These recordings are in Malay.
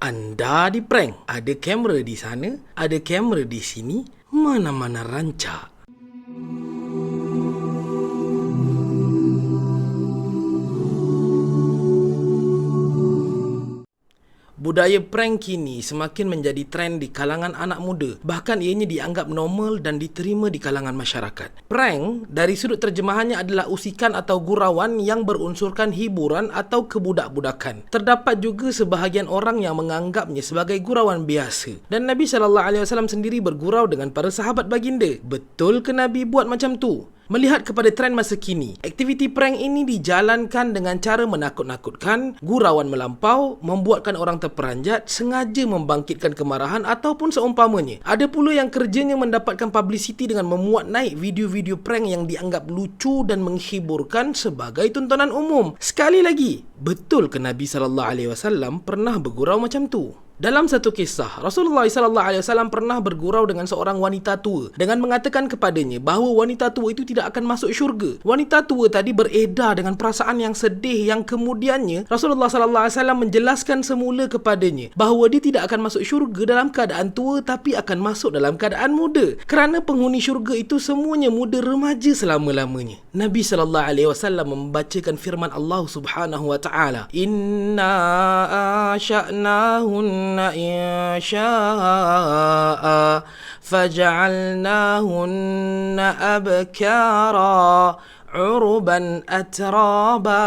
Anda di prank. Ada kamera di sana, ada kamera di sini, mana-mana rancak. Budaya prank kini semakin menjadi trend di kalangan anak muda. Bahkan ianya dianggap normal dan diterima di kalangan masyarakat. Prank dari sudut terjemahannya adalah usikan atau gurauan yang berunsurkan hiburan atau kebudak-budakan. Terdapat juga sebahagian orang yang menganggapnya sebagai gurauan biasa. Dan Nabi SAW sendiri bergurau dengan para sahabat baginda. Betul ke Nabi buat macam tu? Melihat kepada trend masa kini, aktiviti prank ini dijalankan dengan cara menakut-nakutkan, gurauan melampau, membuatkan orang terperanjat, sengaja membangkitkan kemarahan ataupun seumpamanya. Ada pula yang kerjanya mendapatkan publicity dengan memuat naik video-video prank yang dianggap lucu dan menghiburkan sebagai tontonan umum. Sekali lagi, betul ke Nabi SAW pernah bergurau macam tu? Dalam satu kisah, Rasulullah SAW pernah bergurau dengan seorang wanita tua dengan mengatakan kepadanya bahawa wanita tua itu tidak akan masuk syurga. Wanita tua tadi beredar dengan perasaan yang sedih yang kemudiannya Rasulullah SAW menjelaskan semula kepadanya bahawa dia tidak akan masuk syurga dalam keadaan tua tapi akan masuk dalam keadaan muda. Kerana penghuni syurga itu semuanya muda remaja selama-lamanya. Nabi SAW membacakan firman Allah Subhanahu Wa Taala, Inna asya'nahun إنشاء فجعلناهن أبكارا uruban atraba.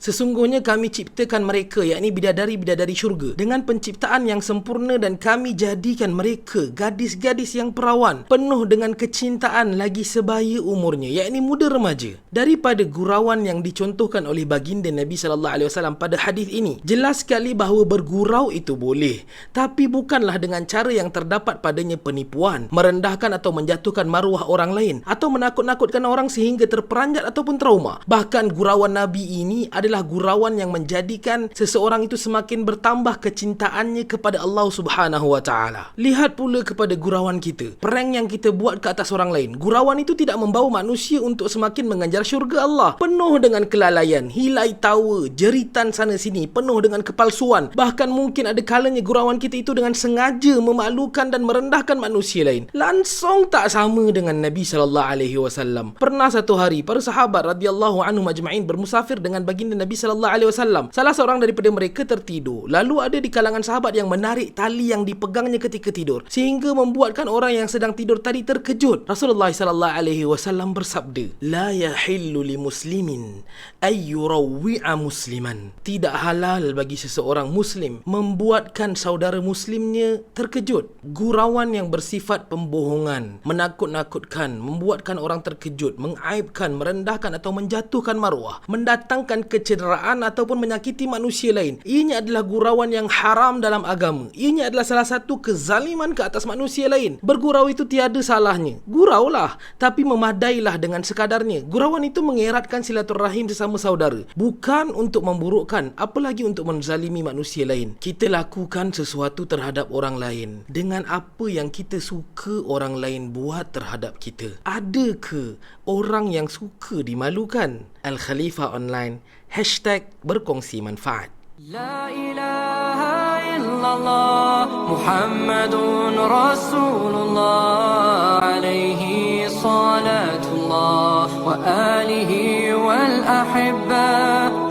Sesungguhnya kami ciptakan mereka, yakni bidadari-bidadari syurga, dengan penciptaan yang sempurna dan kami jadikan mereka gadis-gadis yang perawan, penuh dengan kecintaan lagi sebaya umurnya, yakni muda remaja. Daripada gurauan yang dicontohkan oleh baginda Nabi SAW pada hadis ini, jelas sekali bahawa bergurau itu boleh, tapi bukanlah dengan cara yang terdapat padanya penipuan, merendahkan atau menjatuhkan maruah orang lain, atau menakut-nakutkan orang sehingga terperanjat ataupun trauma. Bahkan gurauan Nabi ini adalah gurauan yang menjadikan seseorang itu semakin bertambah kecintaannya kepada Allah Subhanahu Wa Taala. Lihat pula kepada gurauan kita, prank yang kita buat ke atas orang lain. Gurauan itu tidak membawa manusia untuk semakin mengejar syurga Allah. Penuh dengan kelalaian, hilai tawa, jeritan sana sini, penuh dengan kepalsuan. Bahkan mungkin ada kalanya gurauan kita itu dengan sengaja memalukan dan merendahkan manusia lain. Langsung tak sama dengan Nabi SAW. Pernah satu hari para sahabat radhiyallahu anhum ajma'in bermusafir dengan baginda Nabi sallallahu alaihi wasallam. Salah seorang daripada mereka tertidur. Lalu ada di kalangan sahabat yang menarik tali yang dipegangnya ketika tidur sehingga membuatkan orang yang sedang tidur tadi terkejut. Rasulullah sallallahu alaihi wasallam bersabda, "La yahillu li muslimin ay yurawwi'a musliman." Tidak halal bagi seseorang muslim membuatkan saudara muslimnya terkejut. Gurauan yang bersifat pembohongan, menakut-nakutkan, membuatkan orang terkejut, mengaibkan, merendahkan atau menjatuhkan maruah, mendatangkan kecederaan ataupun menyakiti manusia lain. Ianya adalah gurauan yang haram dalam agama. Ianya adalah salah satu kezaliman ke atas manusia lain. Bergurau itu tiada salahnya. Guraulah, tapi memadailah dengan sekadarnya. Gurauan itu mengeratkan silaturahim sesama saudara, bukan untuk memburukkan, apalagi untuk menzalimi manusia lain. Kita lakukan sesuatu terhadap orang lain dengan apa yang kita suka orang lain buat terhadap kita. Adakah orang yang suka dimalukan? Al-Khalifah Online #berkongsi manfaat. La ilaha illallah Muhammadun Rasulullah alaihi salatullah wa alihi wal ahibba